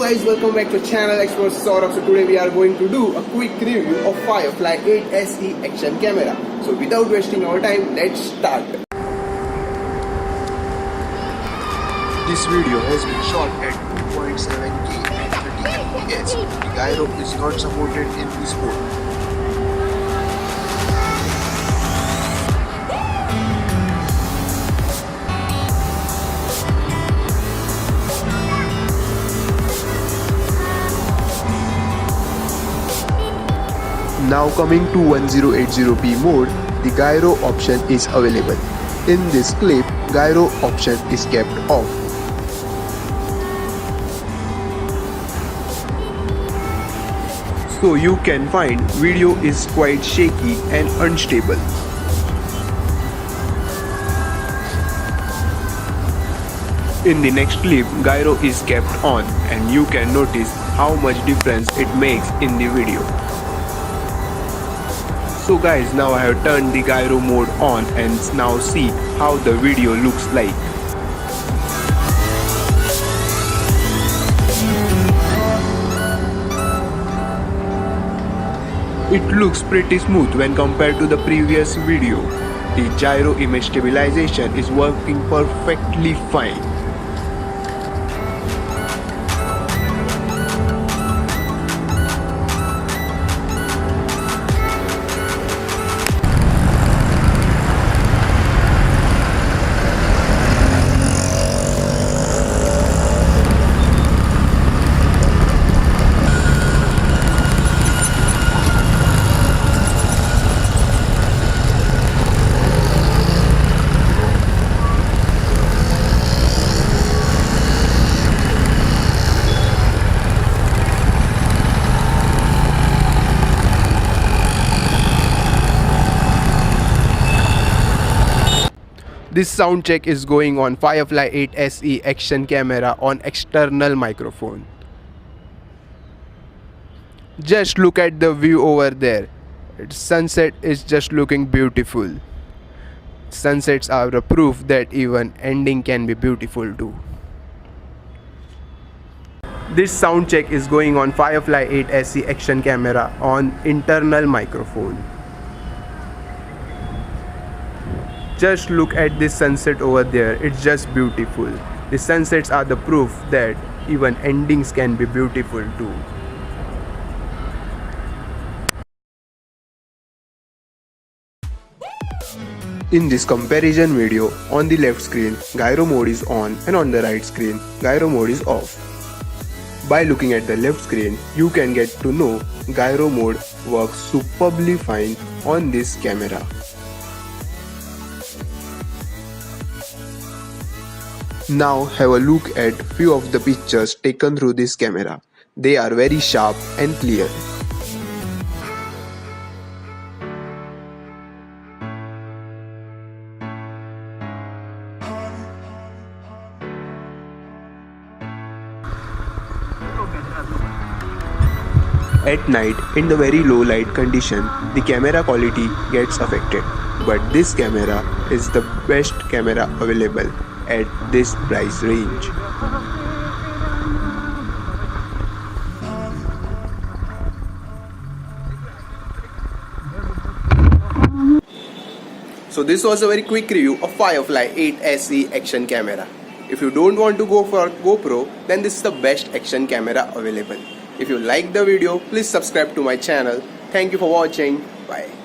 guys, welcome back to channel Expert Saurabh. So today we are going to do a quick review of Firefly 8SE action camera. So without wasting our time, let's start. This video has been shot at 2.7K and 30 fps. The gyro is not supported in this mode. Now coming to 1080p mode, the gyro option is available. In this clip, gyro option is kept off. So you can find video is quite shaky and unstable. In the next clip, gyro is kept on and you can notice how much difference it makes in the video. So guys, now I have turned the gyro mode on and now see how the video looks like. It looks pretty smooth when compared to the previous video. The gyro image stabilization is working perfectly fine. This sound check is going on Firefly 8SE action camera on external microphone. Just look at the view over there. Sunset is just looking beautiful. Sunsets are a proof that even ending can be beautiful too. This sound check is going on Firefly 8SE action camera on internal microphone. Just look at this sunset over there, it's just beautiful. The sunsets are the proof that even endings can be beautiful too. In this comparison video, on the left screen, gyro mode is on and on the right screen, gyro mode is off. By looking at the left screen, you can get to know gyro mode works superbly fine on this camera. Now have a look at few of the pictures taken through this camera. They are very sharp and clear. At night, in the very low light condition, the camera quality gets affected. But this camera is the best camera available at this price range. So this was a very quick review of Firefly 8SE action camera. If you don't want to go for GoPro, then this is the best action camera available. If you like the video, please subscribe to my channel. Thank you for watching. Bye.